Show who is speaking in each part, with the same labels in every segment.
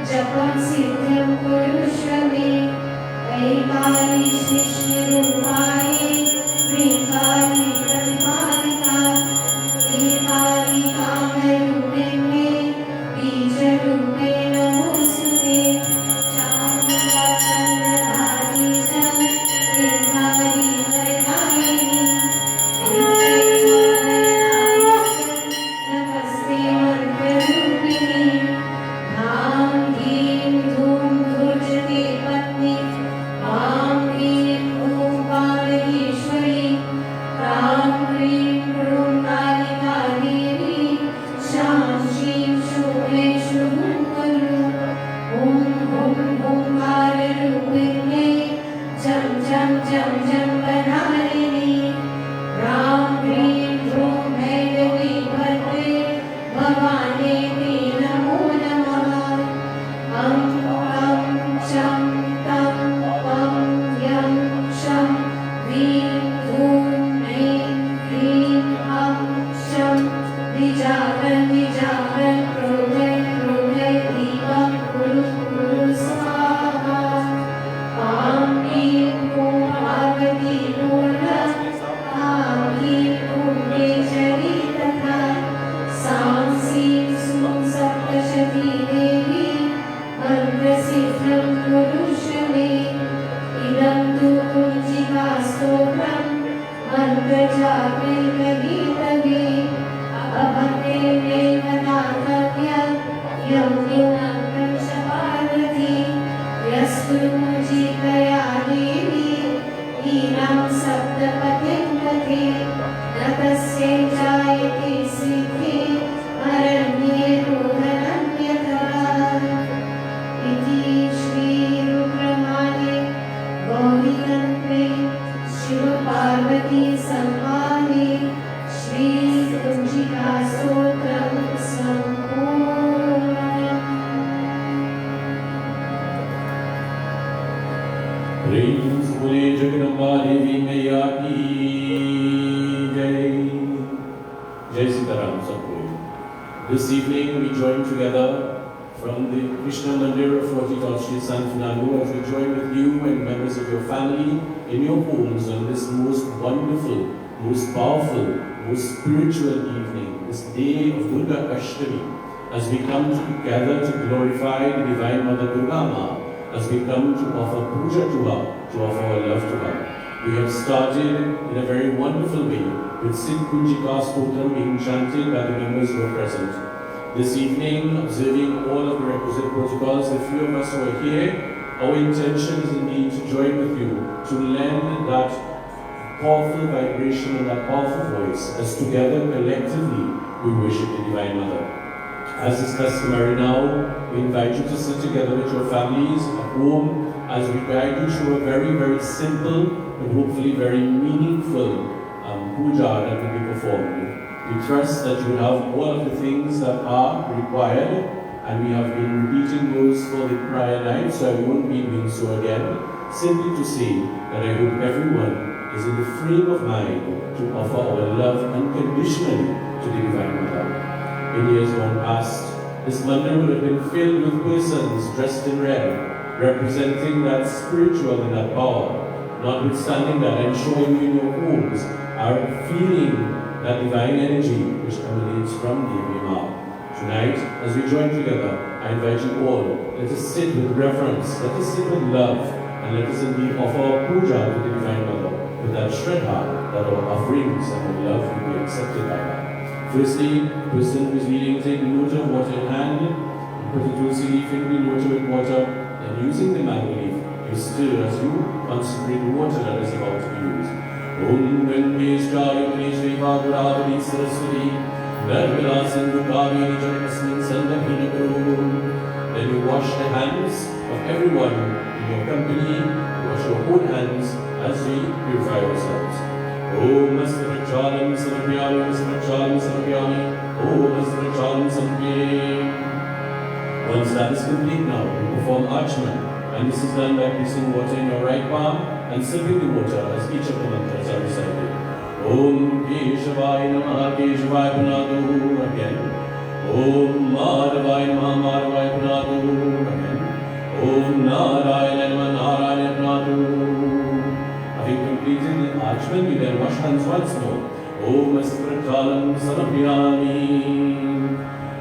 Speaker 1: जपं सिद्धं पुरुष मे This evening we join together from the Krishna Mandir of 40 Street, San Fernando, as we join with you and members of your family in your homes on this most wonderful, most powerful, most spiritual evening, this day of Durga Ashtami, as we come together to glorify the Divine Mother Durga Ma, as we come to offer puja to her, to offer our love to her. We have started in a very wonderful way with Sid Kunjika Stotram being chanted by the members who are present. This evening, observing all of the requisite protocols, the few of us who are here, our intention is indeed to join with you, to lend that powerful vibration and that powerful voice, as together, collectively, we worship the Divine Mother. As is customary now, we invite you to sit together with your families at home as we guide you through a very, very simple but hopefully very meaningful puja that will be performed. We trust that you have all of the things that are required, and we have been repeating those for the prior night, so I won't be doing so again. Simply to say that I hope everyone is in the frame of mind to offer our love unconditionally to the Divine Mother. In years gone past, this mandir would have been filled with persons dressed in red, representing that spiritual and that power. Notwithstanding that, I'm sure you in your homes are feeling that divine energy which emanates from Devi Ma. Tonight, as we join together, I invite you all, let us sit with reverence, let us sit with love, and let us indeed offer our puja to the Divine Mother with that shraddha, that our offerings and our love will be accepted by her. Firstly, the person who is leading, take the lota of water in hand, put the tulsi leaf into the lota with water, and using the mango leaf, you stir as you concentrate the water that is about to be used. Om Ganeshaya Ganeshaya Bhagavati Saraswati Narmada Sindhu Kaveri Janmasmin Sandabhina Guru. Then you wash the hands of everyone in your company, wash your own hands as we purify ourselves. Om Asrachalam Samapyami Asrachalam Samapyami Om Asrachalam Samapyami. Once that is complete now, we perform Achman. And this is done by placing water in your right palm and sipping the water as each of the mantras are recited. Om Keshavaya Namaha Keshavaya Punadu again. Om Madhavaya Namaha Madhavaya Punadu again. Om Narayana Namaha Narayana Punadu. Having completed the Achman, we then wash hands once more. Om Asprachalam Sarapyami.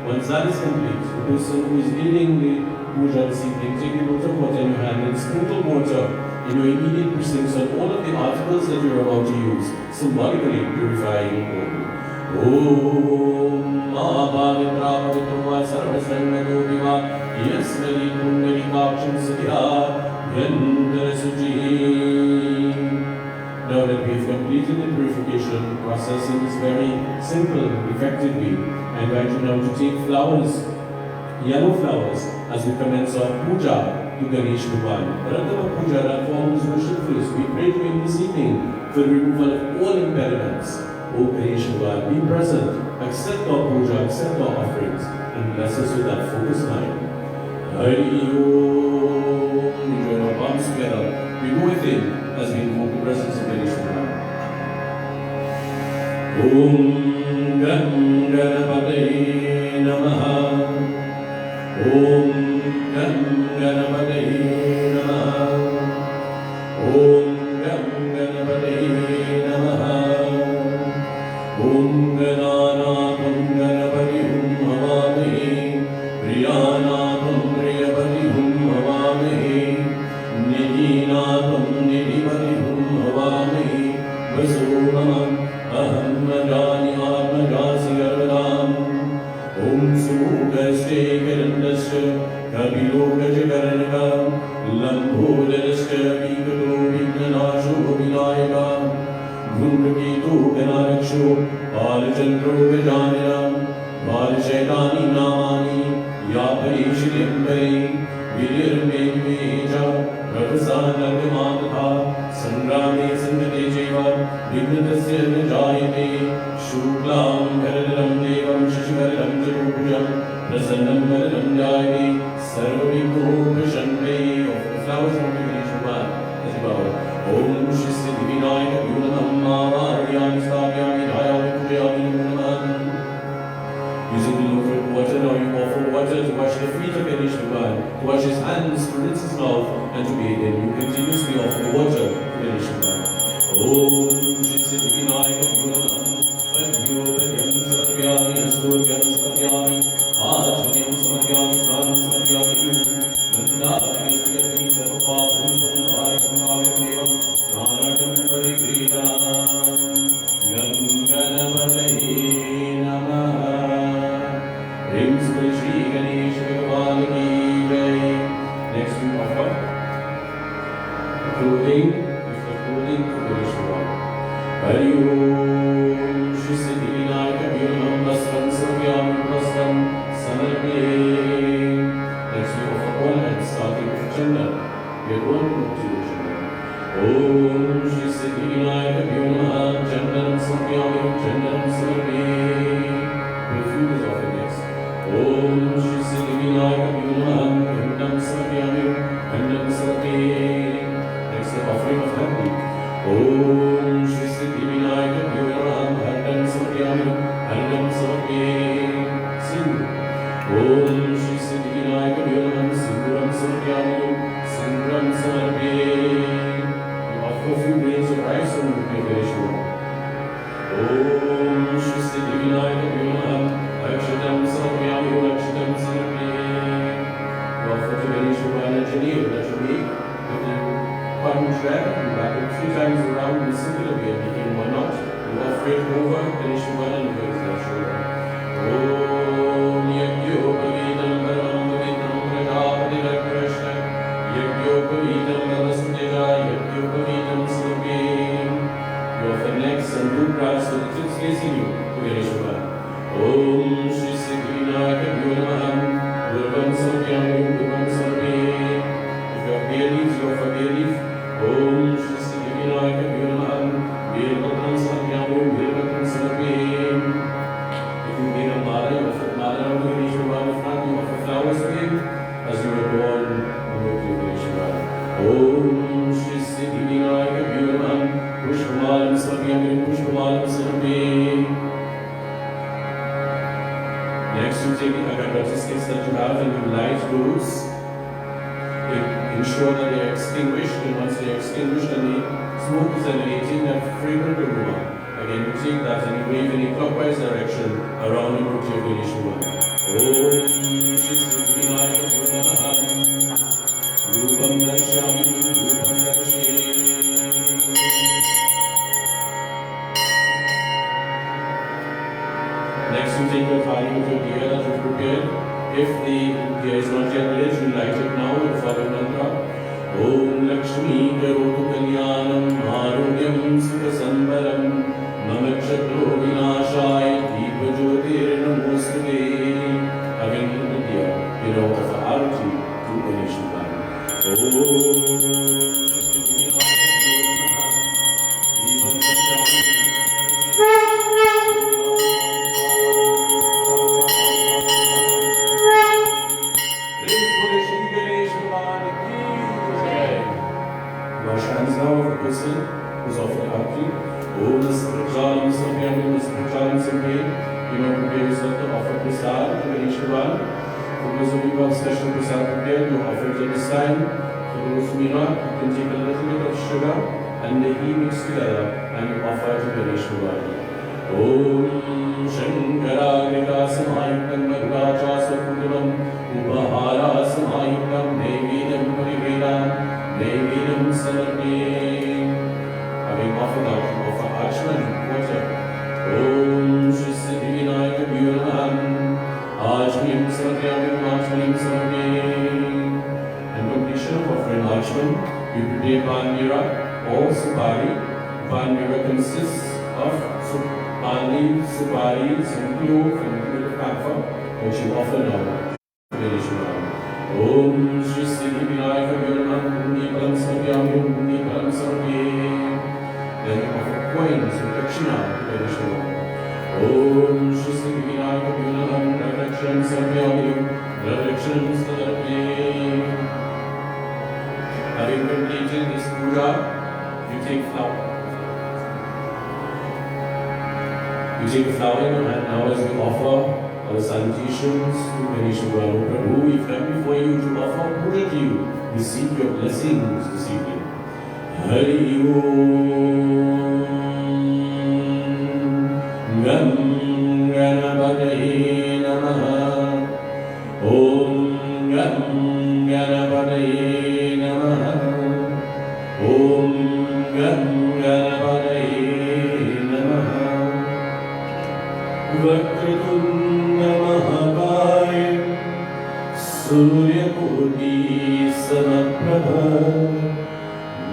Speaker 1: Once that is complete, the person who is leading the puja this evening, take a lot of water in your hand and sprinkle water in your immediate precincts on all of the articles that you're about to use, symbolically purifying all. Om Mahavavitra Pavitruva Sarvasrangayogiva Yasmari Kundari Kapsham Satya Yandara Suji. Now that we've completed the purification process in this very simple, effective way, I invite you now to take flowers, yellow flowers, as we commence our puja to Ganesh Bhagwan. Radhava Puja, that form is worship first. We pray to him this evening for the removal of all impediments. O Ganesh Bhagwan, be present, accept our puja, accept our offerings, and bless us with that focused mind. Hari Om. We join our palms together. We go within as we invoke the presence of Ganesh Bhagwan. Om Ganganapataye Namaha. Om Ganganapataye Namaha. Om Ganganapataye Namaha. Om Gananatham Ganapatihum Havamahe. Priyanatham Priyapatihum Havamahe. And completion of our enlargement, we prepare pan mira or supari. Pan mira consists of pan leaf, supari, some clove, and a bit of camphor, which you offer now. Om Shri Siddhi Vinayaka Viranam Bhumi Palam Sarvyami Bhumi Palam Sarve. Then you offer coins and dakshina to Vishnu. Om Shri Siddhi Vinayaka Viranam Radakshanam Sarvyami Radakshanam Sarve. Having completed this puja, you take flower. You take a flower in your hand now as we offer our salutations to Ganeshwara Prabhu. We come before you to offer puja to you. We seek your blessings this evening. Hari Om Gam Ganapataye Namaha. Om Gam Ganapataye Namaha. Om Gam Ganapataye Namaha. Vakratunda Mahakaya Suryakoti Samaprabha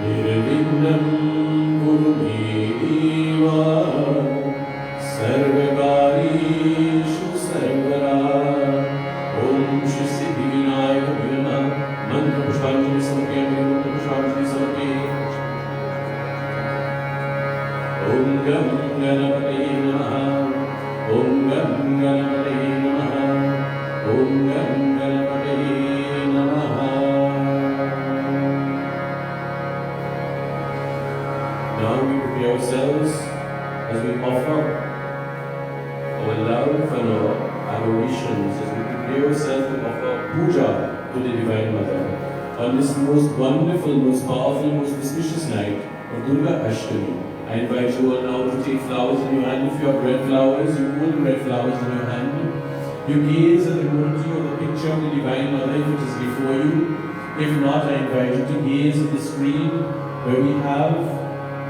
Speaker 1: Nirvignam Gurudeva Sarvakarishu Sarvara. Om Shri Siddhi Vinayaka Viranam Mantra Pushpanjali Samapya Mantra Pushpanjali Samapya. Om Gam Ganapataye Namaha. Om Gam Ganapataye Namaha. Om Gam Ganapataye Namaha. Now we prepare ourselves as we offer our love and our adorations, as we prepare ourselves to offer puja to the Divine Mother on this most wonderful, most powerful, most auspicious night of Durga Ashtami. I invite you all now to take flowers in your hand. If you have red flowers, you hold the red flowers in your hand. You gaze at the murti or the picture of the Divine Mother if it is before you. If not, I invite you to gaze at the screen where we have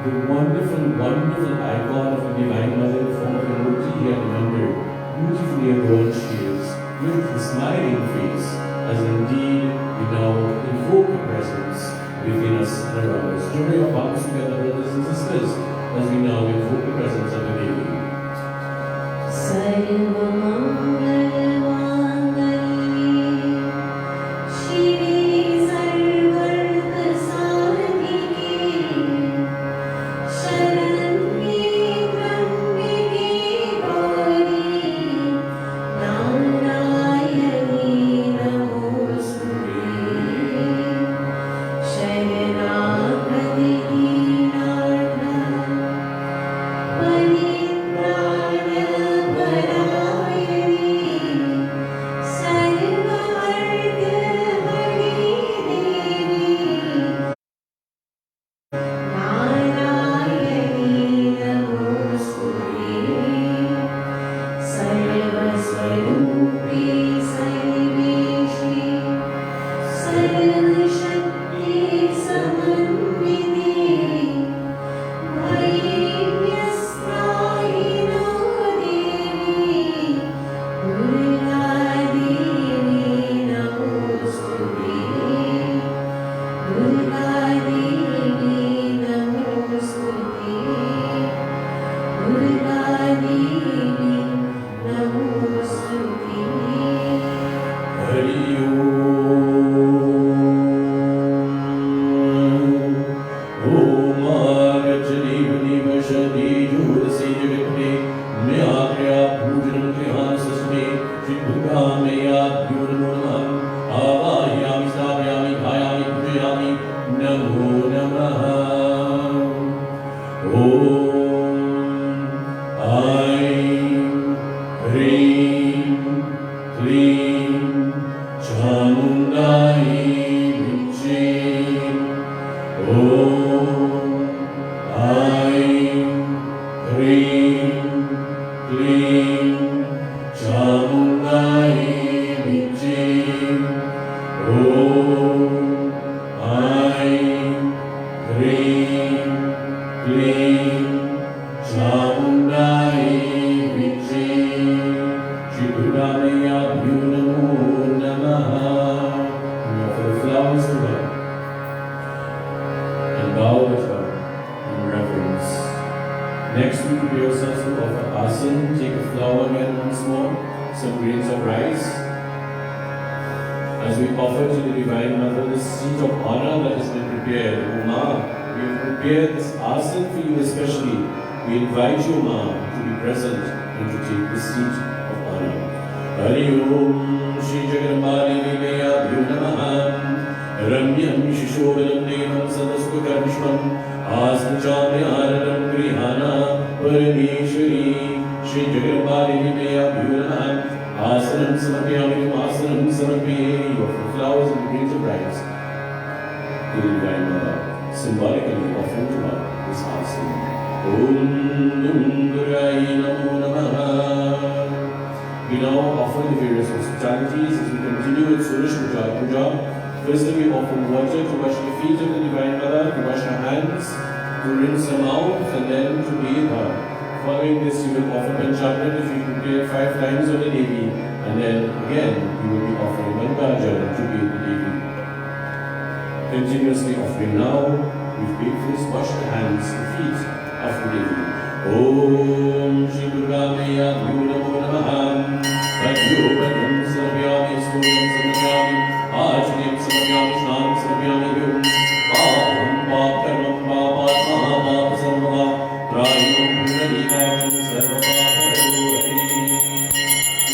Speaker 1: the wonderful, wonderful icon of the Divine Mother in the form of a murti here at the mandir. Beautifully adorned she is, with a smiling face, as indeed we now invoke her presence within us and around us. Join your palms together, brothers and sisters, as we now invoke the presence of the Devi. bow with her in reverence. Next, we prepare ourselves to offer asan. Take a flower again once more, some grains of rice. As we offer to the Divine Mother the seat of honor that has been prepared, Uma, we have prepared this asan for you especially. We invite you, Ma, to be present and to take the seat of honor. Hari Om Shri Jagadambari Vivaya Namaha Ramyam Shishovalam Devam Sadastu Karmishvam Asmachamyaranam Grihana Parameshwari Shri Jagadambari Vivaya Namaha Asanam Samapyami Asanam Samapyami. You offer flowers and grains of rice to the Divine Mother, symbolically offering to her this asan. Om Durgai Namo Namaha. We now offer the various hospitalities as we continue with Suresh Puja. Firstly, we offer water to wash the feet of the Divine Mother, to wash her hands, to rinse her mouth, and then to bathe her. Following this, you will offer Panchamrit if you prepare 5 times on the Devi, and then again you will be offering Mangajan to bathe the Devi. Continuously offering now, we first wash the hands and feet of the Devi. Om Shri Durga Maya Namo Namaha Pradyopanam Sarvayami Suryam Sarvayami Acharyam Sarvayami Snanam Sarvayami Yum Paham Pakarmam Papatma Papasarvava Prayam Purnadikacham Sarvapaparayohari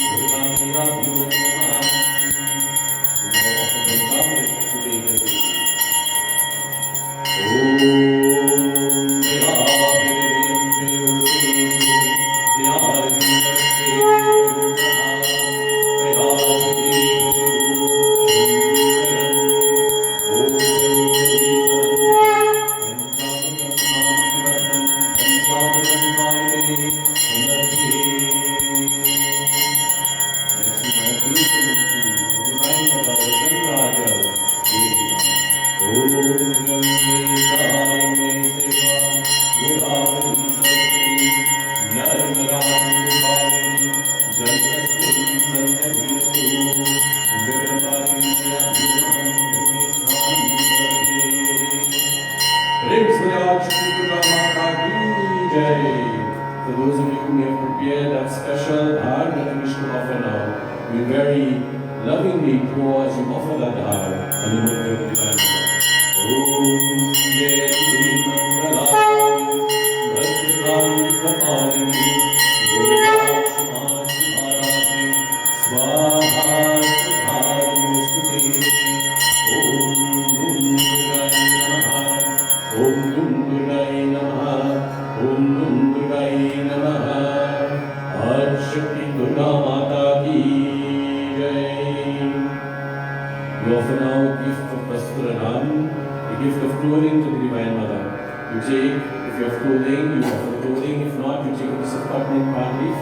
Speaker 1: Durga Maya Namo Namaha. Now offer Panchamrit to the Devi. For those of you who may have prepared that special dhar that we wish to offer now, we very lovingly pour as you offer that dhar on the mother of the Divine Mother. Om Jayati Mangalasami Bhadrakali Kapalini Durgakshama Shivarati Swaha Swadharmostute. Om Dum Durgai Namaha Om Dum Durgai Namaha Om Dum Durgai Namaha. Shakti Durga Mata Ki Jai. We offer now a gift of Vasturanam, a gift of clothing to the Divine Mother. You take, if you have clothing, you offer clothing. If not, you take a piece of cotton and palm leaf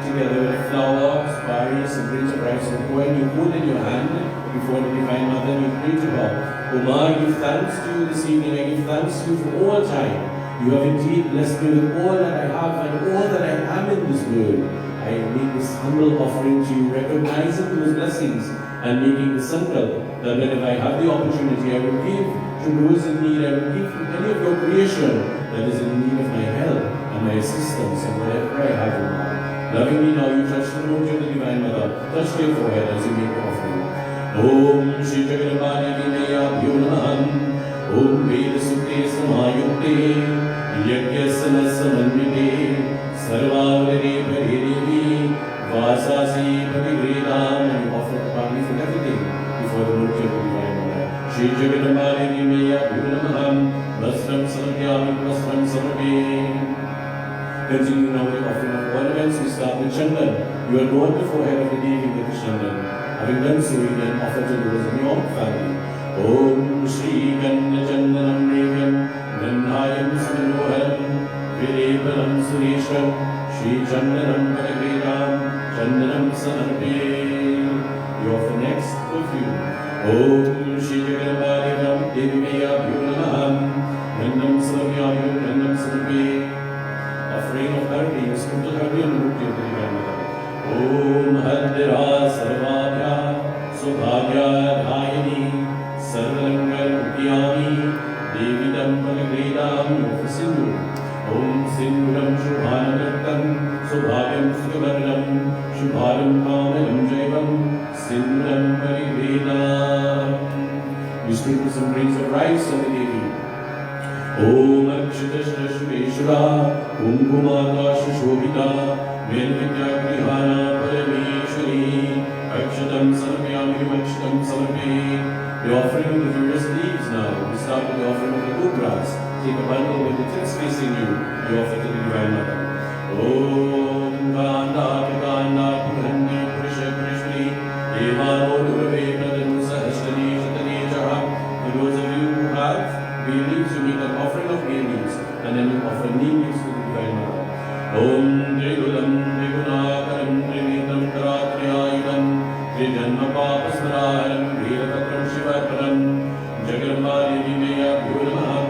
Speaker 1: together with flour, spice, and grains of rice and oil. You hold in your hand before the Divine Mother and you pray to her. O Ma, I give thanks to you this evening. I give thanks to you for all time. You have indeed blessed me with all that I have and all that I am in this world. I make this humble offering to you, recognizing those blessings and making the sankalp that whenever I have the opportunity, I will give to those in need. I will give to any of your creation that is in need of my help and my assistance and whatever I have in mind. Lovingly now you touch the root of the Divine Mother. Touch your forehead as you make the offering. Om Shri Jagadambari Vivaya Namaha Om Veda Sukte Samayukte Yagyasana Samanyate Sarvavare Bharedevi Vasasi Bhavivedam. And you offer the body for everything before the Lord of the Divine Mother. Shri Jagadambari Vivaya Namaha Vasram Samadhyami Vasram Samabe. Continuing now with the offering of ornaments, we start with Chandan. You anoint the forehead of the Devi with the Chandan. Having done so, you then offer to those in your family. Om Shri Ganda Chandanam Nevyam Gandhayam Samanoharam Virepalam Suresham Shri Chandanam Paragredam Chandanam Sanarpe. You offer next perfume. Om Shri Jagadambari Devi Maya Namaha Gandham Savyayam Gandham Sanarpe. Offering of Hardi, simple Hardi and Mukti of the Divine Mother. Om Hardira Sarvabhya Subhagya Dhayani Sarvalanga Upiyami, Devidam Panagredam Yofasindu, Om Sinduram Shubhanadaktam, Subhagyam Sukavardam, Shubharam Kamanam Jaivam, Sinduram Panagredam. We sprinkle some grains of rice on the Devi. Om Akshitashta Shubheshwara, Kumkumata Shubhita, Venvidya Grihana Parameshwari, Akshatam Samarpyami, Akshatam Samarpe. The offering of the various leaves now. We start with the offering of the good grass. Take a bundle with the tips facing you. You offer to the Divine Mother. Om Ganda Ganda Gandhi Purisha Purishri Devano Durave Pradanu Sahashtani Shatani Jaha. For those of you who have bay leaves, you make an offering of bay leaves, and then you offer neem leaves to the Divine Mother. Om Degulam Degunakaram Trinetam Karatriyayudam Trijanma Papasmararam Veerapatram Shivatram Jagaramba Devimeya Bhuramaham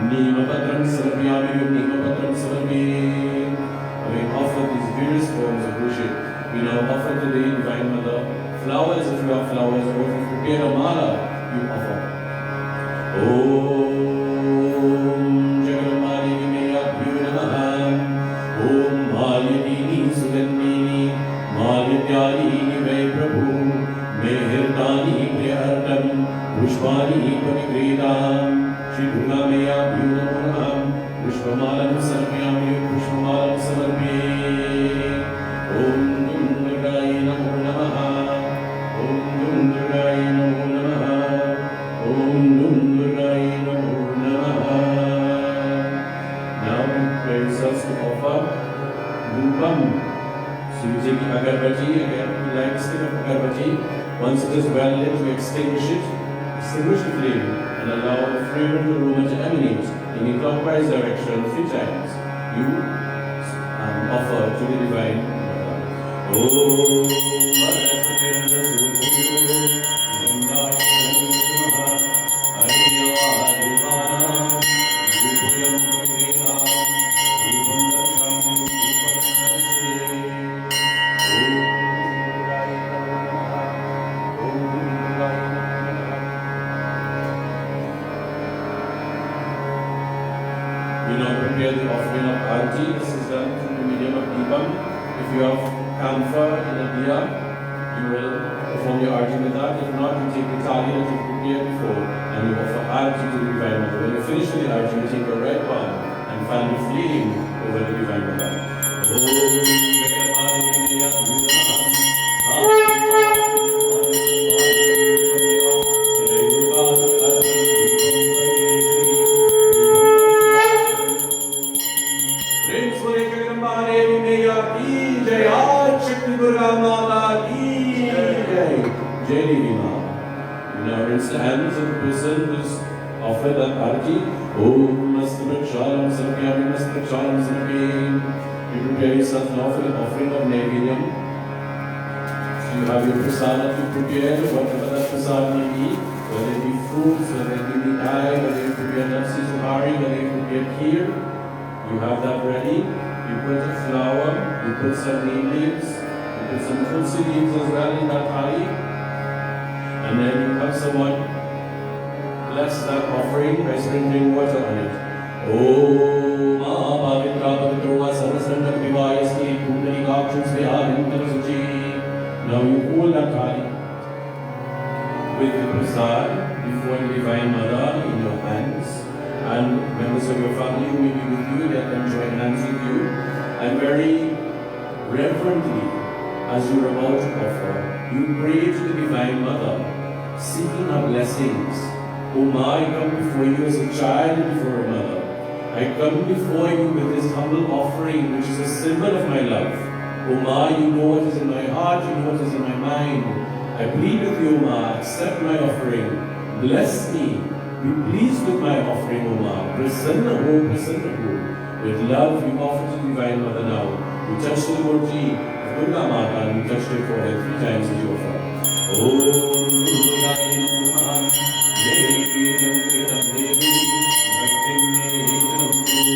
Speaker 1: Neemapatram Samarpyami Neemapatram Samarpe. Having offered these various forms of worship, we now offer to the Divine Mother flowers if you have flowers, or if you prepare a mala, you offer. Om Jagaramba Devimeya Bhuramaham Om Malyadini Sugandhini Malyadyani Vai Prabhu Mehirdani Priyahartam Pushpani Panigredam Shri Durga Maya Bhunamam Pushpamalam Samarpyami Pushpamalam Samarpe. Om Durgaye Namo Namaha Om Durgaye Namo Namaha Om Durgaye Namo Namaha. Now we pray ourselves to offer Dhupam. So you take the agarbati again, you light a stick of agarbati. Once it is well lit, you extinguish the flame, and allow the fragrant aroma to emanate in a clockwise direction 3 times. You offer to the Divine Mother. Om We now prepare the offering of Arti. This is done through the medium of Deepam. If you have camphor in a diya, you will perform your Arti with that. If not, you take the thali that you prepared before and you offer Arti to the Divine Mother. When you finish with the Arti, you take your right palm and fan the flame over the Divine Mother. Now rinse the hands of the person who is offered that arti. Om Mastaprakshalam Samarpyami Mastaprakshalam Samarpyami. You prepare yourself now for the offering of Naivedyam. You have your prasad that you prepared, whatever that prasad may be, whether it be fruits, whether it be the dye, whether you prepare Nasi Suhari, whether you prepare kheer. You have that ready. You put a flower, you put some neem leaves, you put some tulsi leaves as well in that thali. And then you have someone bless that offering by sprinkling water on it. Om Pavitra Pavitrova Sarvasranga Vivayasti Kundali Kakshans Vihadintara Suchi. Now you hold that thali with the prasad before the Divine Mother in your hands. And members of your family who may be with you, let them join hands with you. And very reverently, as you're about to offer, you pray to the Divine Mother, seeking her blessings. O Ma, I come before you as a child before a mother. I come before you with this humble offering, which is a symbol of my life. O Ma, you know what is in my heart, you know what is in my mind. I plead with you, O Ma, accept my offering. Bless me. Be pleased with my offering, O Ma. Prasanna ho, prasanna ho. With love, you offer to the Divine Mother now. You touch the murti of Durga Mata and you touch your forehead 3 times as you offer. Om Durgaye Namaha Devi Namritam Devi Bhaktim Nehitam Guru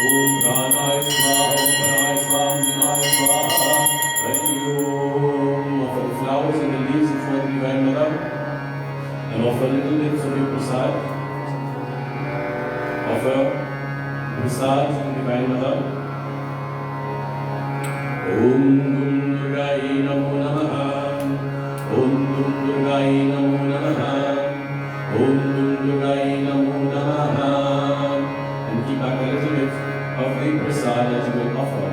Speaker 1: Om Pranaya Swaha Om Pranaya Swaha Om Vinaya Swaha Hari Om. before the Divine Mother and offer little bits of your prasad. Offer prasad to the Divine Mother. Om Durgai Namo Namaha. Om Durgai Namo Namaha. Om Durgai Namo Namaha. And keep back a little bit of the prasad that you will offer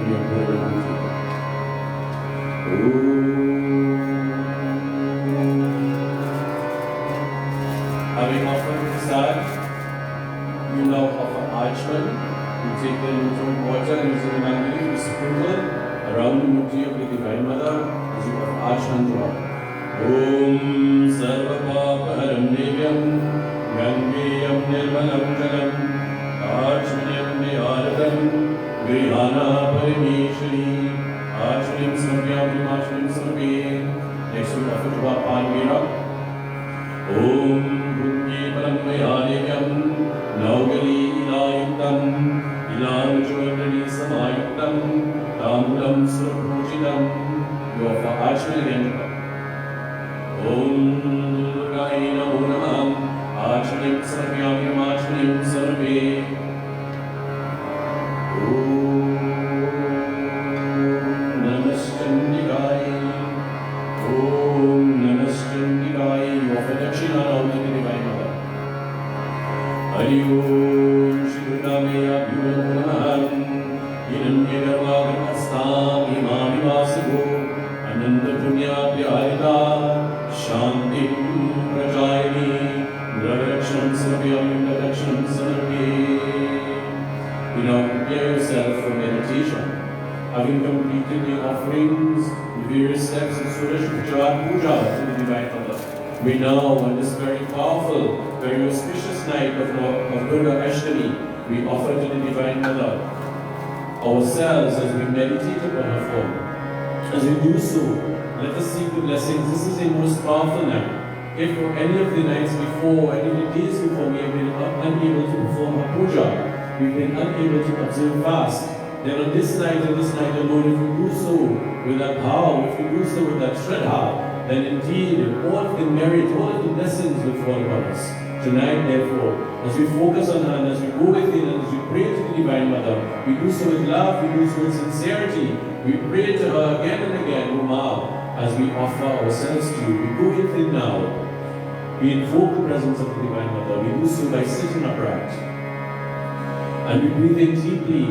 Speaker 1: in your prayer routine. Having offered prasad, you now offer archman. You take the lukewarm water and using the mandali to sprinkle around the mukti of the Divine Mother as you offer archman to her. Om Sarva Papaharam Devyam Gangeyam Nirmalam Jalam Archmanyam Niyaratam Grihana Parameshwari Archmanim Samapyam Archmanim Samapyam. Next we offer to our Pangira. Om Bhungi Paramyadevyam Naugali Ilayuktam Ilanujvardhani Samayuktam Tamulam Surabhujitam. You offer Archman again. Om Durgai Namo Namaha. Archmanim Samapyam Archmanim Samapyam. Om Namaskandikaya. Om Namaskandikaya. You offer Dakshina now to the Divine Mother. Hari Om Shri Durgameya Namo Namaha. Hiranyagarbhastam Imami Vasigo Ananda Punya Pyarita Shantim Prajayani Narakshanam Sarvayam Narakshanam Sarvayam. You now prepare yourself for meditation. Having completed the offerings, the various steps of Suraj Puja to the Divine Mother, we now, on this very powerful, very auspicious night of Durga Ashtami, we offer to the Divine Mother ourselves as we meditate upon her form. As we do so, let us seek the blessings. This is a most powerful night. If for any of the nights before, any of the days before, we have been unable to perform our puja, we've been unable to observe fast, then on this night and this night alone, if we do so with that power, if we do so with that shraddha, then indeed all of the merit, all of the blessings will fall upon us. Tonight, therefore, as we focus on her and as we go within and as we pray to the Divine Mother, we do so with love, we do so with sincerity. We pray to her again and again, O Ma, as we offer ourselves to you. We go within now. We invoke the presence of the Divine Mother. We do so by sitting upright. And we breathe in deeply.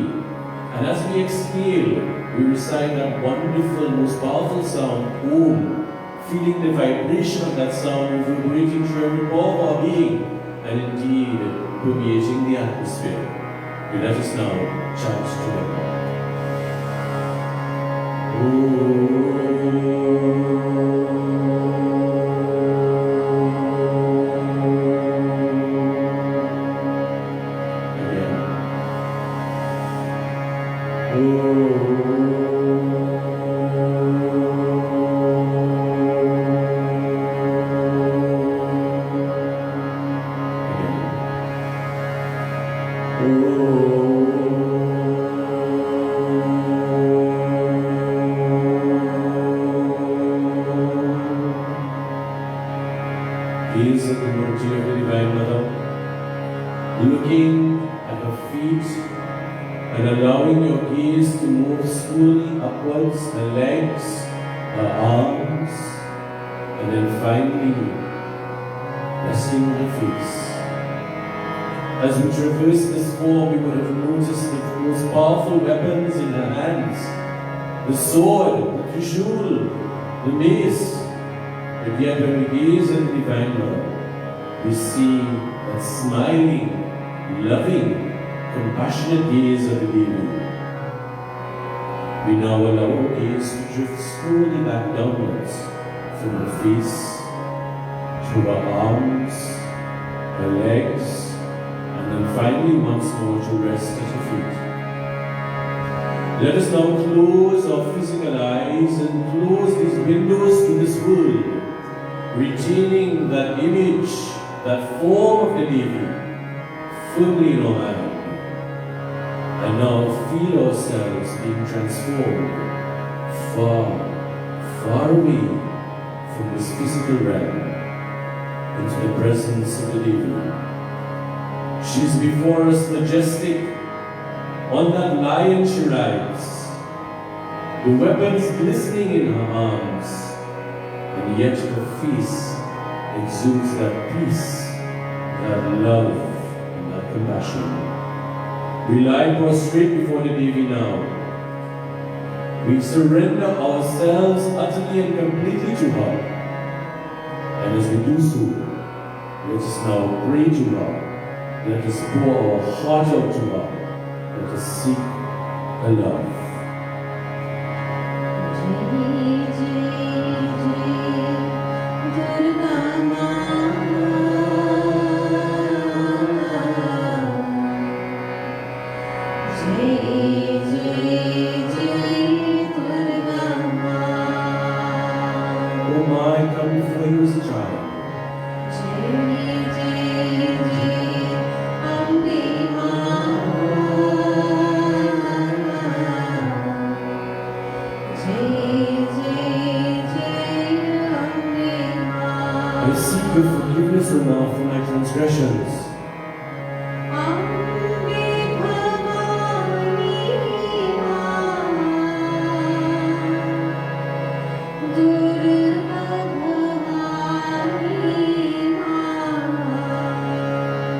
Speaker 1: And as we exhale, we recite that wonderful, most powerful sound, Om, feeling the vibration of that sound reverberating through every pore of our being, and indeed permeating the atmosphere. We let us now chant together. Gaze at the beauty of the Divine Mother, looking at her feet and allowing your gaze to move slowly upwards, her legs, her arms, and then finally resting on her face. As we traverse this form, we would have noticed the most powerful weapons in her hands, the sword, the trishul, the mace. But yet when we gaze at the Divine Mother, we see that smiling, loving, compassionate gaze of the Devi. We now allow our gaze to drift slowly back downwards from her face, through her arms, her legs, and then finally once more to rest at her feet. Let us now close our physical eyes and close these windows to this world, retaining that image, that form of the Devi, firmly in our mind. And now feel ourselves being transformed far, far away from this physical realm into the presence of the Devi. She's before us majestic, on that lion she rides, the weapons glistening in her arms, and yet her face exudes that peace, that love, and that compassion. We lie prostrate before the Devi now. We surrender ourselves utterly and completely to her. And as we do so, let us now pray to her. Let us pour our heart out to her. Let us seek her love. Oh my, come before you as a child. I seek your forgiveness, O Lord, for my transgressions.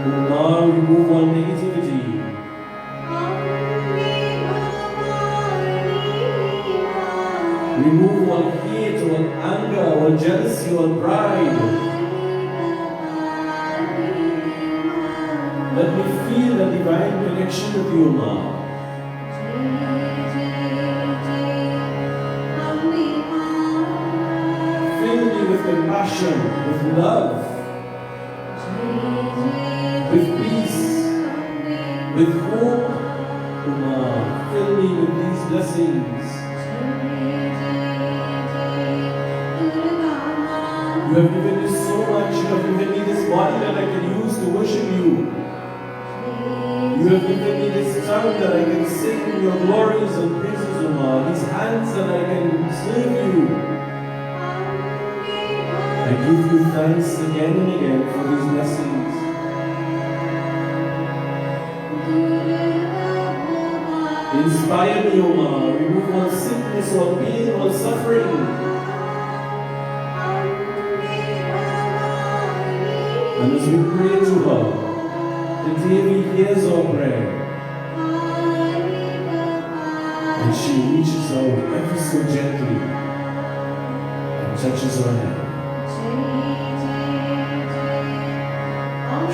Speaker 1: O Lord, remove all negativity. Remove all hate, all anger, all jealousy, all pride. Let me feel a divine connection with you, Lord. Fill me with compassion, with love, with peace, with hope, O Lord. Fill me with these blessings. You have given me so much. You have given me this body that I can use to worship you. You have given me this tongue that I can sing your glories and praises, O Lord. These hands that I can serve you. I give you thanks again and again for these blessings. Inspire me, O Lord. Remove all sickness, all pain, all suffering. And as we pray to her, the Devi hears our prayer. And she reaches out ever so gently and touches our hand.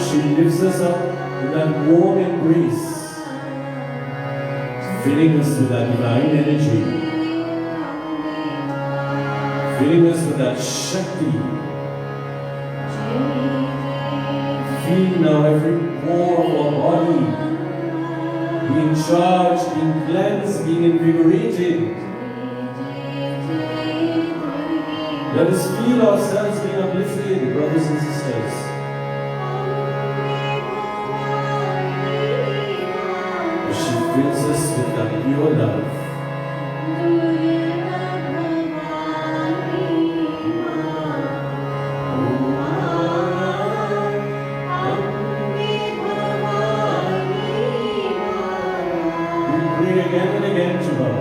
Speaker 1: She lifts us up with that warm embrace, filling us with that divine energy, filling us with that Shakti. Feel now every pore of our body being charged, being cleansed, being invigorated. Let us feel ourselves being uplifted, brothers and sisters. As she fills us with that pure love. Again and again to her.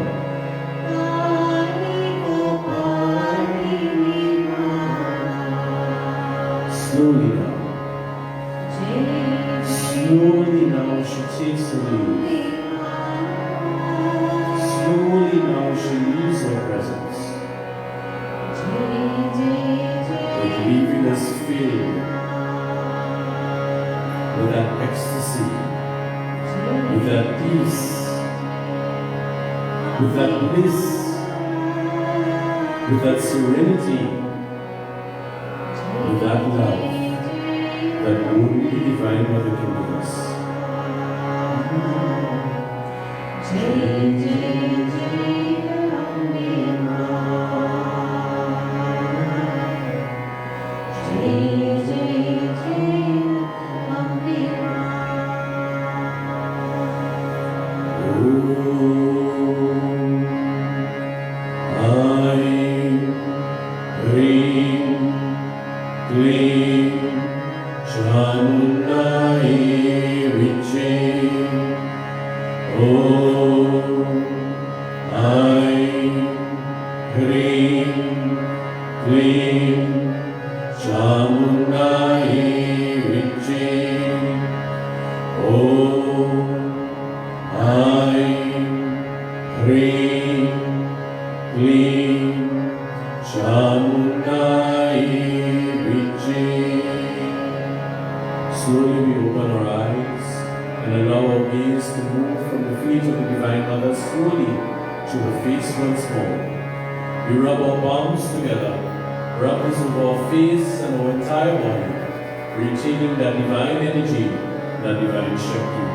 Speaker 1: Slowly now. Slowly now she takes the lead. Slowly now she leaves her presence. Like leaving us filled with that ecstasy, with that peace, with that bliss, with that serenity, with that love that only the Divine Mother can give us. I pray. Klim Chamundai Viche Om Aim Hrim Klim Chamundai Viche Om Aim Hrim Klim Chamundai Viche. Slowly we open our eyes and allow our gaze to move from the feet of the Divine Mother slowly to her face once more. We rub our palms together, rub this over our face and our entire body, retaining that divine energy, that divine Shakti.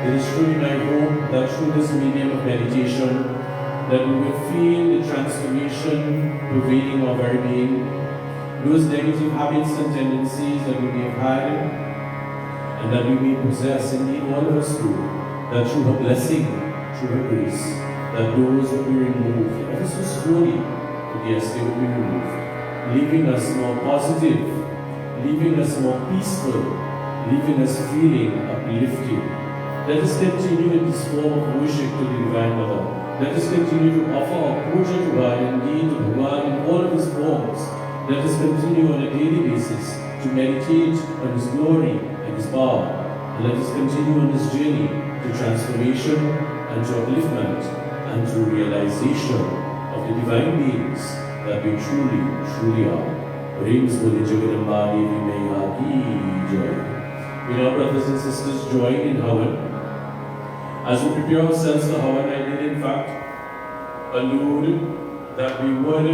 Speaker 1: It is truly my hope that through this medium of meditation, that we will feel the transformation pervading our very being, those negative habits and tendencies that we may have had, and that we may possess, indeed all of us do, that through her blessing, through her grace, that those will be removed, ever so slowly, but yes, they will be removed, leaving us more positive, leaving us more peaceful, leaving us feeling uplifted. Let us continue in this form of worship to the Divine Mother. Let us continue to offer our puja to God, indeed to God in all of His forms. Let us continue on a daily basis to meditate on His glory and His power. And let us continue on this journey to transformation and to upliftment and to realization of the divine beings that we truly, truly are. Praise Bole Jagadamba Devi Maya Ki Jai. We now, brothers and sisters, join in Havan. As we prepare ourselves for Havan, I did in fact allude that we would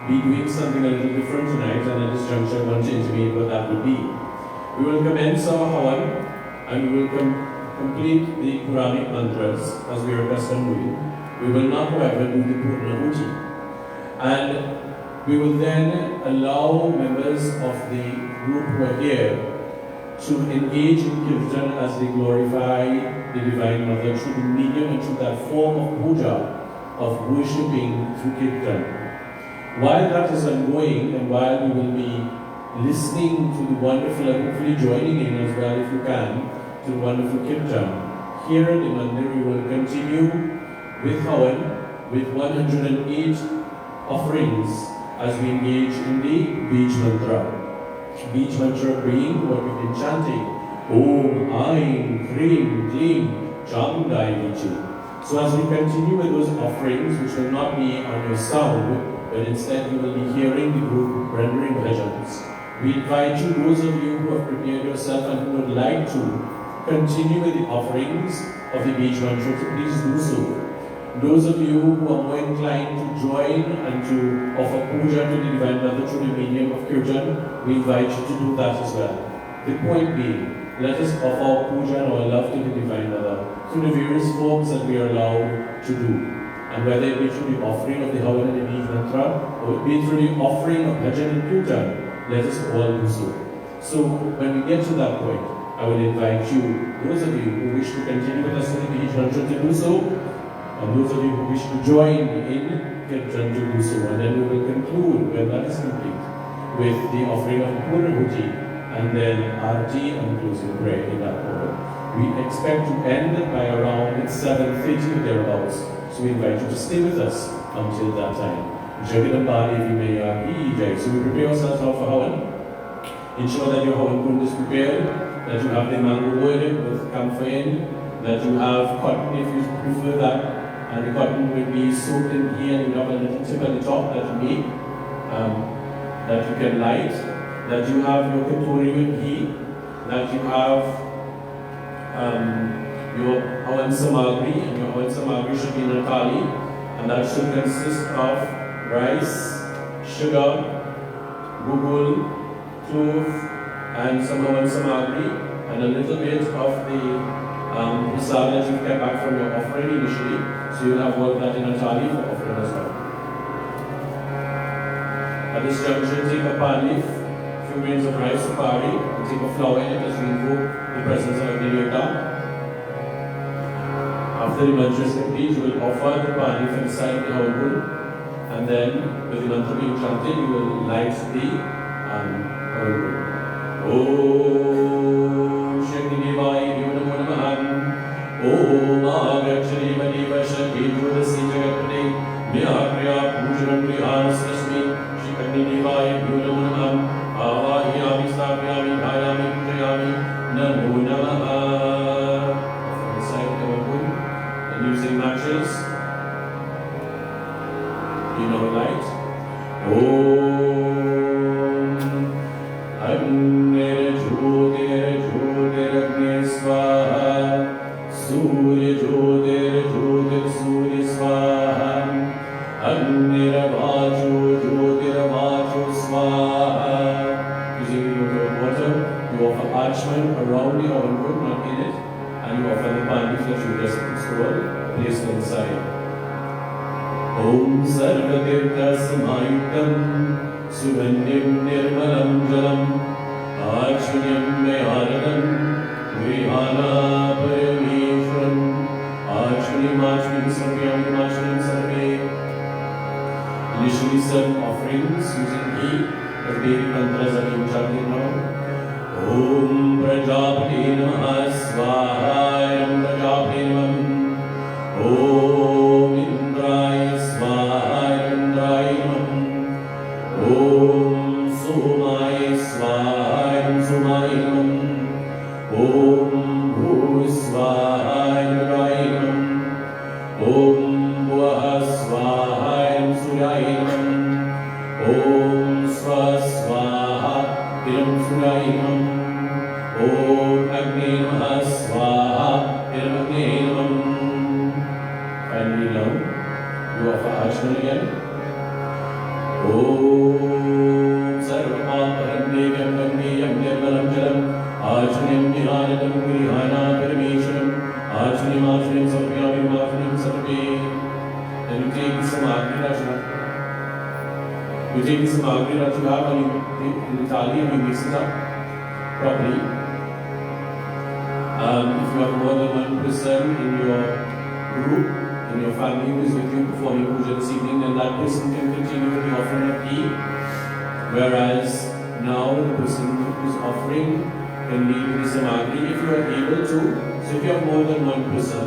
Speaker 1: be doing something a little different tonight, and at this juncture I want to intimate what that would be. We will commence our Havan and we will complete the Quranic mantras as we are accustomed doing. We will not, however, do the Purnahuti. And we will then allow members of the group who are here to engage in Kirtan as they glorify the Divine Mother through the medium and through that form of puja, of worshipping through Kirtan. While that is ongoing, and while we will be listening to the wonderful, and hopefully joining in as well if you can, to the wonderful Kirtan, here in the Mandir we will continue with Havan, with 108 offerings as we engage in the Bij Mantra. Bij Mantra being what we've been chanting, Om Aim Hrim Klim Chamundai Viche. So as we continue with those offerings, which will not be on your sound, but instead you will be hearing the group rendering bhajans. We invite you, those of you who have prepared yourself and who would like to continue with the offerings of the Bij Mantra, to please do so. Those of you who are more inclined to join and to offer puja to the Divine Mother through the medium of Kirtan, we invite you to do that as well. The point being, let us offer our puja and our love to the Divine Mother through the various forms that we are allowed to do. And whether it be through the offering of the Havan and the Bij Mantra, or it be through the offering of bhajan and Kirtan, let us all do so. So when we get to that point, I will invite you, those of you who wish to continue with us in the Bij Mantra, to do so, and those of you who wish to join in Kirtan to do so. And then we will conclude, when that is complete, with the offering of Purnahuti and then Arti and closing prayer in that order. We expect to end by around 7:30 or thereabouts. So we invite you to stay with us until that time. Jagadamba Devi Maya Ki Jai. So we prepare ourselves now for Havan. Ensure that your Havan Kund is prepared, that you have the mango wood with camphor in, that you have cotton if you prefer that, and the cotton will be soaked in ghee, and you have a little tip at the top that you make, that you can light, that you have your katori with ghee, that you have your Havan Samagri, and your Havan Samagri should be in a thali, and that should consist of rice, sugar, gugul, clove, and some Havan Samagri, and a little bit of the prasad that you've kept back from your offering initially. So you'll have all of that in a thali for offering as well. At this juncture, take a palm leaf, a few grains of rice or pari, and take a flower in it as we invoke the presence of Agni Devta. After the mantra is complete, you will offer the palm leaf inside the Havan Kund. And then, with the mantra being chanted, you will light the Om Shakti Devaya Namo Namaha. Om Agachari Maniva Shakti Jodasi Jagatpade Myapriya Pujanam Priyanasrasmi Shri Kagni Devaya Namo Namaha. Avahiyami Stapyami Dhayami Pujayami Namo Namaha. From the side of the Lord, and using matches, you know the light. Om Agni Jyotir Swaha Surya Jyotir Surya Swaha Agni Vacho Swaha. Using the water, you offer parchment around the oven wood, not in it, and you offer the pandies that you just installed, placed inside. Om Sarvatirtha Samayuktam Sugandhim Nirmalam Jalam Achunyam Meharadam Grihana Parameshwaram Achunyam Sarvyam Achunyam Sarve. Initially some offerings using ghee, the Vedic mantras are being chanted now. Om Prajapati Namaha Swaha Om Prajapati Namaha. Om Indraya Swaha Indraya Namaha. Om Somaya Swaha Somaya Namaha. Om Bhuva Swaha Bhuvaya Namaha. Om Bhuva Swaha Suraya Namaha. Om Swaha Iram Suraya Namaha. Om Agni Namaha Swaha Iram Agni Namaha. Finally now, you offer Ashman again. Om Sarvapaparam Devyam Gandhiyam Nirmalam Jalam Ashanyam Nihanadam Grihana Parameshwaram Ashanyam Sarvyam Sarve. Then you take this Samagri Rachana. You take this Samagri Rachana and you in the thali and you mix it up properly. If you have more than one person in your group, in your family who is with you performing puja this evening, then that person can continue with the offering of ghee. Whereas now the person who is offering can lead with the samagri if you are able to. So if you have more than one person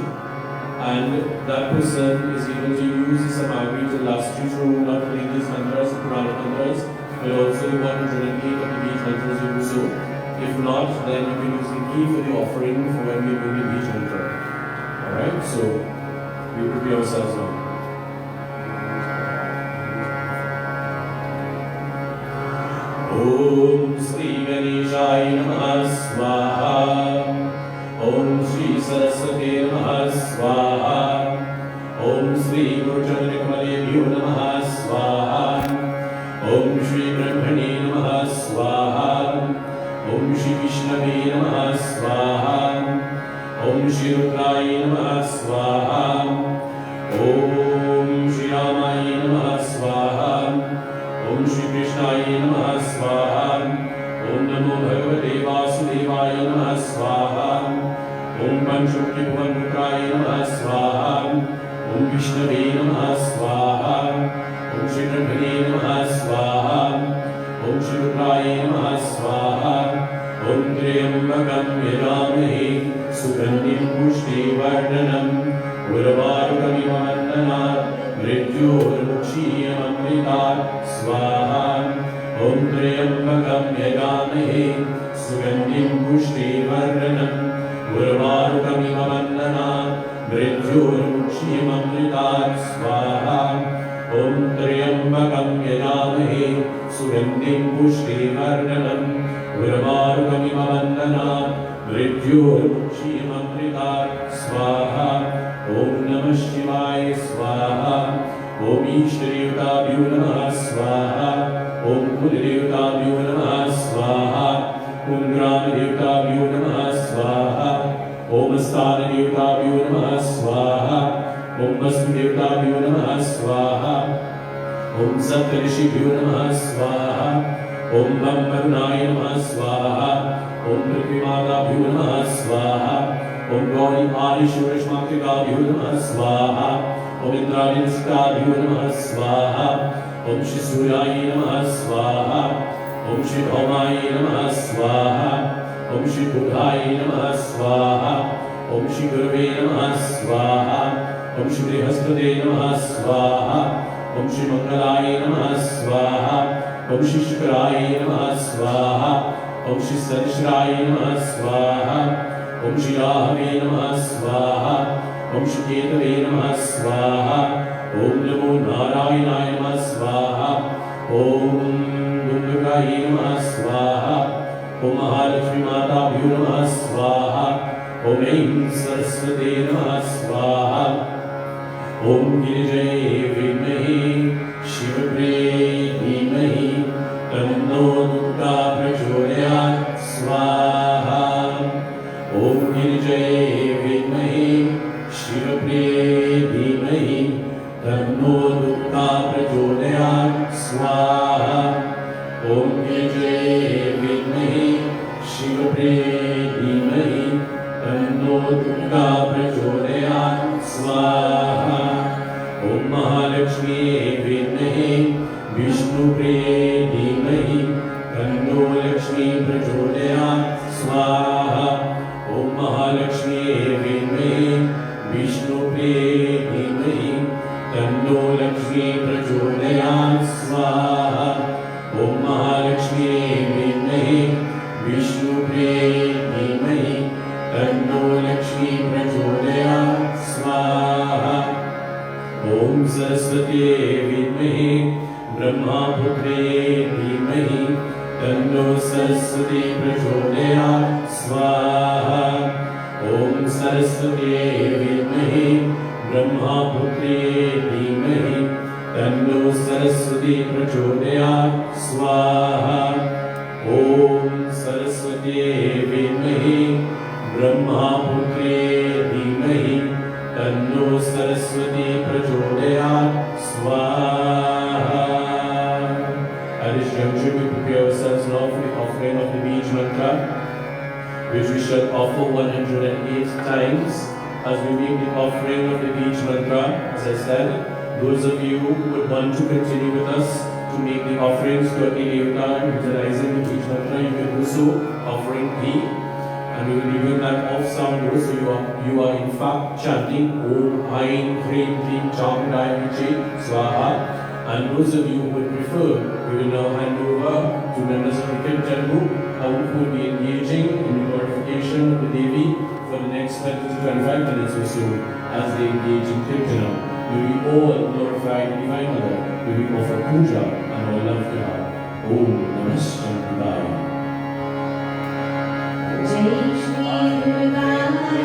Speaker 1: and that person is able to use the samagri to last you through not only these mantras, the Puranic mantras, but also the 108 of the beach mantras, you do so. If not, then you can use the ghee for the offering for when we are doing the beach mantra. Alright, so we prepare ourselves now. Om Sri Ganeshaya Namaha Swaha. Om Sri Saraswati Namaha Swaha. Om Sri Gurujanakamaleyo Namaha Swaha. Om Sri Brahmani Namaha Swaha. Om Shri Vishnave Namaha Swaha. Om Shri Rudraya Namaha Swaha. Om Shri Ramaya Namaha Swaha. Om Shri Krishnaya Namaha Swaha. Om Namo Bhagavate Vasudevaya Namaha Swaha. Om Panchmukhi Bhuvan Putraya Namaha Swaha. Om Vishnave Namaha Swaha. Om Shri Brahmane Namaha Swaha. Om Shri Rudraya Namaha Swaha. Om Triyambakam Yajamhe Sugandhim Pushtivardhanam Urvarukamiva Vandanaat Mrityormukshiyamanvitat Swaha. Om Triyambakam Yajamhe Sugandhim Pushtivardhanam Urvarukamiva Vandanaat Mrityormukshiyamanvitat Swaha. Om Triyambakam Yajamhe Sugandhim Pushtivardhanam Urvarukamiva Vandanaat Mrityormukshiyamanvitat Swaha. Om Namah Shivaya Swaha. Om Ishtariyutabhyo Namaha Swaha. Om Kuladevtabhyo Namaha Swaha. Om Gramadevtabhyo Namaha Swaha. Om Asthanadevtabhyo Namaha Swaha. Om Vasudevtabhyo Namaha Swaha. Om Saptarishibhyo Namaha Swaha. Om Brahmanaya Namaha Swaha. Om Prithvimatabhyo Namaha Swaha. Om Gauri Parishurashmaktikabhyo Namaha Swaha. ओम इंद्राग्निष्टाभ्यो नमः स्वाहा, ओम श्री सूर्याय नमः स्वाहा, ओम श्री भौमाय नमः स्वाहा, ओम श्री बुधाय नमः स्वाहा, ओम श्री गुरवे नमः स्वाहा, ओम श्री बृहस्पते नमः स्वाहा, ओम श्री मंगलाय नमः स्वाहा, ओम श्री शुक्राय नमः स्वाहा, ओम श्री शनिश्चराय नमः स्वाहा, ओम श्री राहवे नमः स्वाहा, ओम श्री केतवे नमः स्वाहा, ओम नमो नारायणाय नमः स्वाहा, ओम दुर्गायै नमः स्वाहा, ओम महालक्ष्मी माताभ्यो नमः स्वाहा, ओम ऐं सरस्वती नमः स्वाहा, ओम गिरिजये विद्महे शिवप्रिये धीमहि तन्नो दुर्गा प्रचोदयात् स्वाहा, ओम गिरिजये विद्महे शिवप्रिये धीमहि तन्नो दुर्गा प्रचोदयात् स्वाहा, ओम गिरिजये विद्महे शिवप्रिये धीमहि तन्नो दुर्गा प्रचोदयात् स्वाहा, ओम महालक्ष्मी विद्महे विष्णुप्रिये धीमहि तन्नो लक्ष्मी प्रचोदयात् स्वाहा, ओम महालक्ष्मी विद्महे विष्णुप्रिये धीमहि तन्नो लक्ष्मी प्रचोदयात् स्वाहा, ओम महालक्ष्मी विद्महे विष्णुप्रिये धीमहि तन्नो लक्ष्मी प्रचोदयात् स्वाहा, ओम सरस्वती विद्महे ब्रह्मपुत्रे धीमहि तन्नो सरस्वती प्रचोदयात् स्वाहा, ओम सरस्वती विद्महे ब्रह्मपुत्रे धीमहि तन्नो सरस्वती प्रचोदयात् स्वाहा, ओम सरस्वती विद्महे ब्रह्मपुत्रे धीमहि तन्नो सरस्वती प्रचोदयात् स्वाहा. At this juncture, we prepare ourselves now for the offering of the Bij Mantra, which we shall offer 108 times. As we make the offering of the Bij Mantra, as I said, those of you who would want to continue with us to make the offerings to Agni Devata and utilizing the Bij Mantra, you can do so, offering ghee. And we will be doing that off sound, so you are in fact chanting Om Ain Hrim Klim Chamudaya Viche Swaha. And those of you who would prefer, we will now hand over to members of the Kirtan group who will be engaging in the glorification of the Devi for the next 20 to 25 minutes or so as they engage in Kirtana. May we all glorify the Divine Mother. May we offer puja and our love to her. Om Namah Shivaya.
Speaker 2: Jai Shri Durga Namo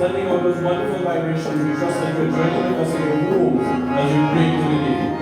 Speaker 1: sending out those wonderful vibrations. We trust that you're joining with us in your homes as we pray to the Lady.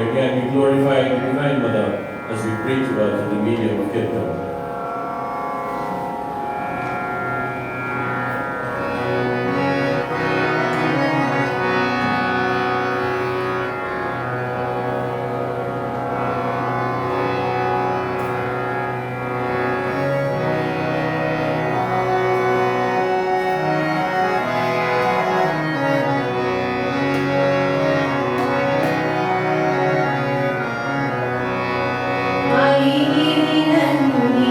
Speaker 1: Again, we glorify the Divine Mother as we pray to her through the medium of Kirtan.
Speaker 2: Ayi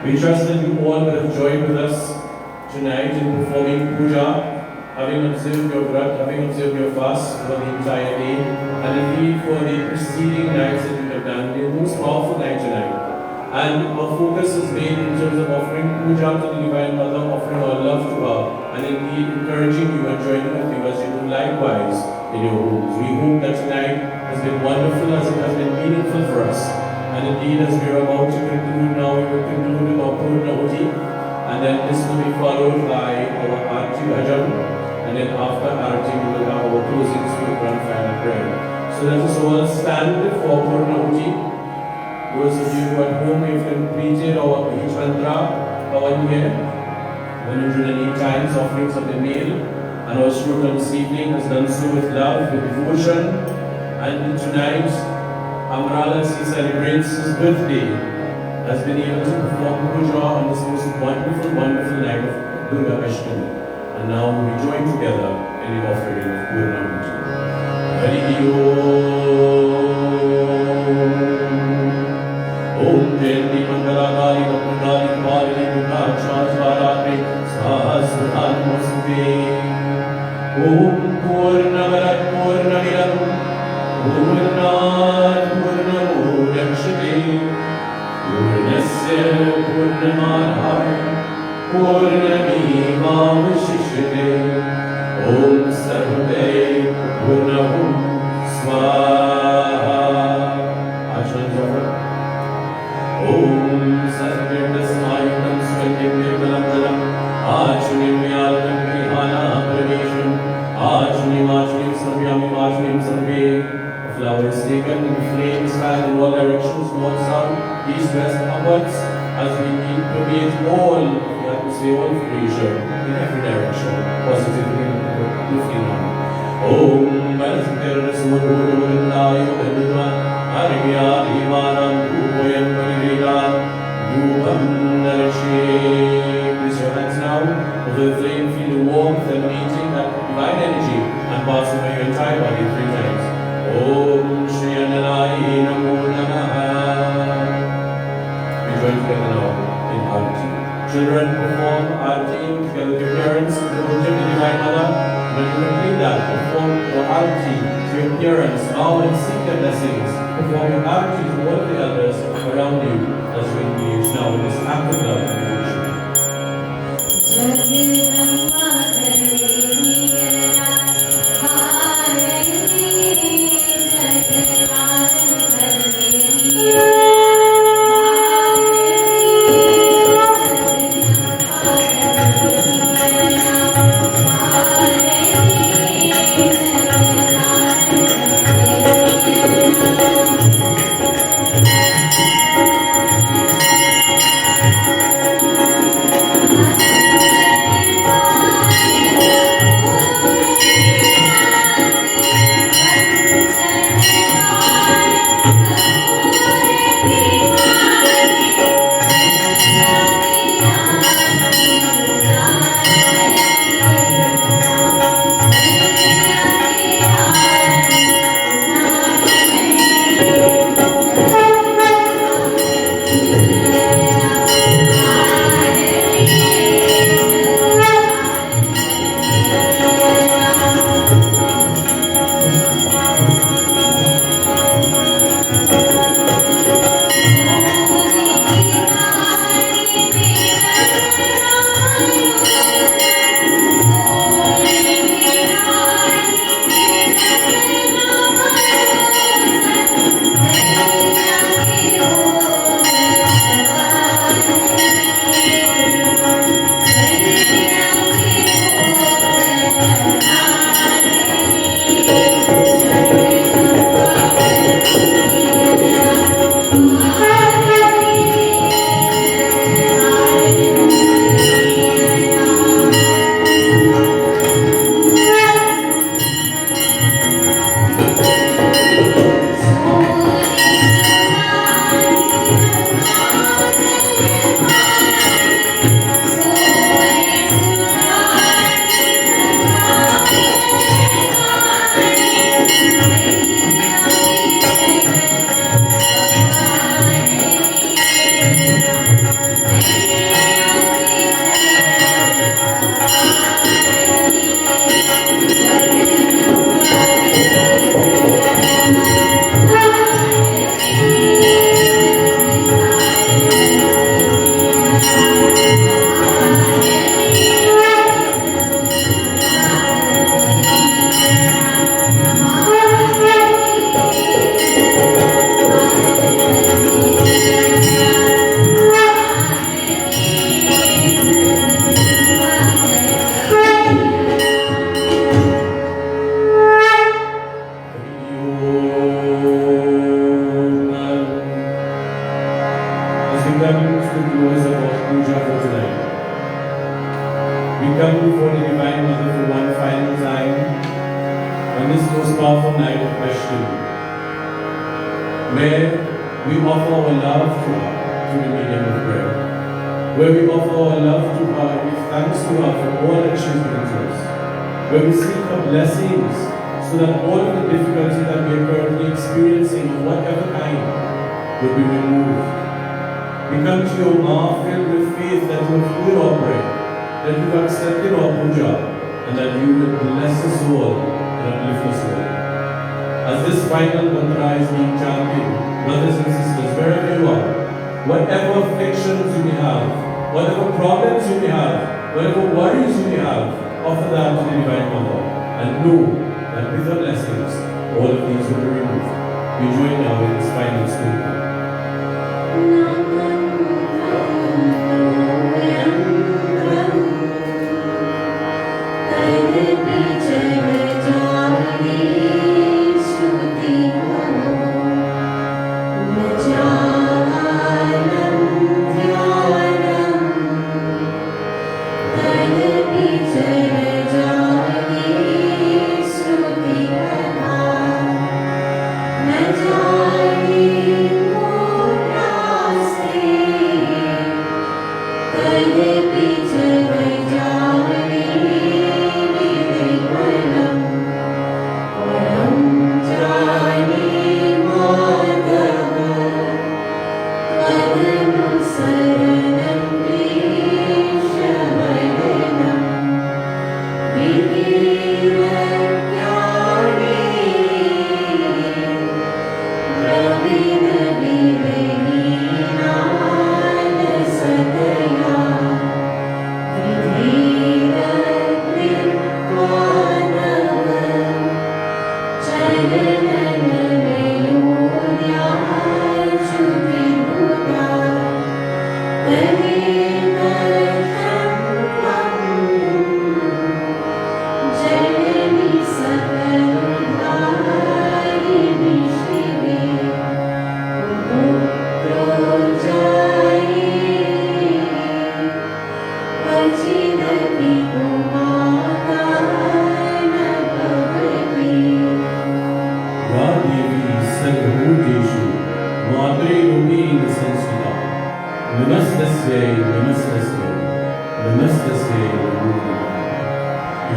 Speaker 1: We trust that you all will have joined with us tonight in performing puja, having observed your vrat, having observed your fast for the entire day, and indeed for the preceding nights that you have done, the most powerful night tonight. And our focus has been in terms of offering puja to the Divine Mother, offering our love to her, and indeed encouraging you and joining with you as you do likewise in your homes. We hope that tonight has been wonderful as it has been meaningful for us. And indeed, as we are about to conclude now, we will conclude with our Purnauti, and then this will be followed by our Arti Bhajan, and then after Arti we will have our closing sweet and final prayer. So let us all stand for Purnauti. Those of you who at home have completed our each mantra, our year, 108 times offerings of the meal, and our student this evening has done so with love, with devotion, and tonight, Amral, as he celebrates his birthday, has been able to perform puja on this most wonderful, wonderful night of Durga Ashtami. And now we join together in the offering of Purnauti. Hari Om Jayanti Mangalakali Vakundali Kali Mukha Sahasran Namaste. Om Purnavarat Purnamiram Purnat Purnamudakshate Purnasya Purnamadhaya Purnamevavashishyate Om Sarve Purnahum Swaha. Om Sarvendasmayam Swanyam Nirmalam Achunim Yalakam Vihana Parameshram Achunim Achunim Sarvyami Achunim Sarve. Flowers taken in flames fan in all directions, north, south, east, west, upwards, as we permeate all the atmosphere, all creation in every direction, positively and uplifting one. Om Manasakara Sumurudurindaya Vadurva Arigya Divanam Upoyam Pariveda Yupam Narashi. Place your hands now over the flame, feel the warmth and meeting that divine energy and pass over your entire body 3 times. Om Shri Ananayi Namo Namaha. We join together now in Arati. Children perform Arati together with your parents, devoted to the Divine Mother. When you complete that, perform your Arati to your parents, bow and seek their blessings. Perform your Arati to all of the elders around you as you engage now in this act of love and devotion.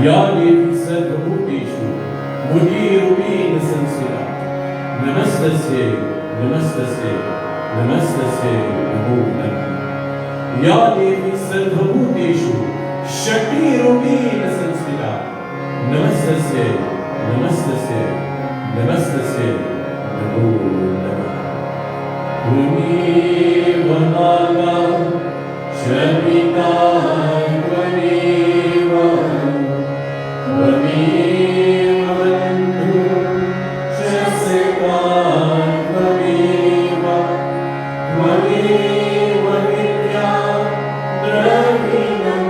Speaker 1: या देवी सर्वभूतेषु मुनिरूपेण संस्थिता नमस्तस्यै नमस्तस्यै नमस्तस्यै नमो नमः या देवी सर्वभूतेषु शक्तिरूपेण संस्थिता नमस्तस्यै नमस्तस्यै नमस्तस्यै नमो नमः त्वमेव माता च पिता त्वमेव त्वमेव बन्धुः च सखा त्वमेव त्वमेव विद्या द्रविणं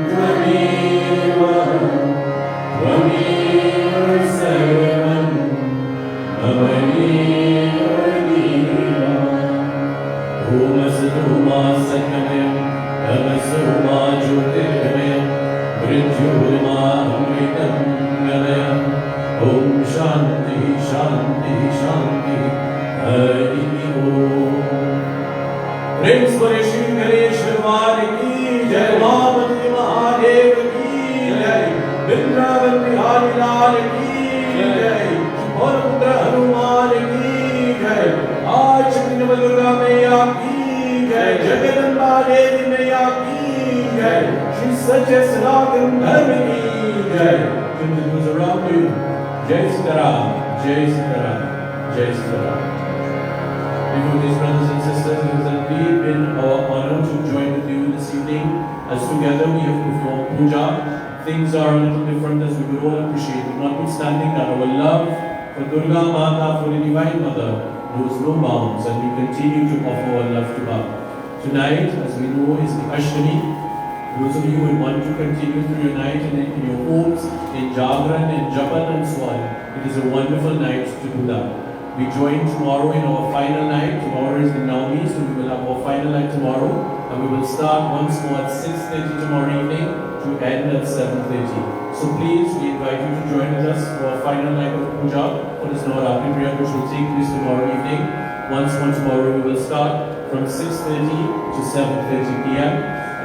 Speaker 1: त्वमेव त्वमेव सर्वं मम ॐ असतो मा सद्गमयं तमसो मा ज्योतिर्गमयं मृत्योर्मामृतं गमयं ॐ शान्तिः शान्तिः शान्तिः हरिः ॐ प्रेम स्वर श्री गणेश भगवान की जय महामंत्री महादेव की जय वृंदावन बिहारी लाल की जय और पुत्र हनुमान की जय आज दुर्गा मैया की जय जगदम्बा देवी मैया की जय श्री सच्चे सनातन धर्म की जय around you जय सीताराम जय सीताराम जय Sitaram Devotees, brothers and sisters, it has indeed been our honor to join with you this evening as together we have performed puja. Things are a little different as we would all appreciate, but notwithstanding that our love for Durga Mata, for the Divine Mother, knows no bounds, and we continue to offer our love to her. Tonight, as we know, is the Ashtami. Those of you who want to continue through your night and in your homes, in Jagran, in Japan and so on, it is a wonderful night to do that. We join tomorrow in our final night. Tomorrow is the Navami, so we will have our final night tomorrow, and we will start once more at 6:30 tomorrow evening to end at 7:30. So please, we invite you to join with us for our final night of puja for this Navaratri prayer, which will take place tomorrow evening. Once more tomorrow, we will start from 6:30 to 7:30 p.m.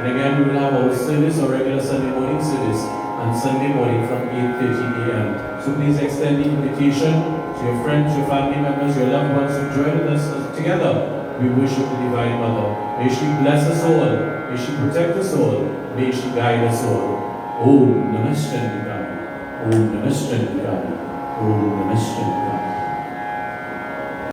Speaker 1: And again, we will have our service, our regular Sunday morning service, on Sunday morning from 8:30 a.m. So please extend the invitation to your friends, your family members, your loved ones who join with us together. We worship the Divine Mother. May she bless us all. May she protect us all. May she guide us all. Om Namah Shivaya. Om Namah Shivaya. Om Namah Shivaya.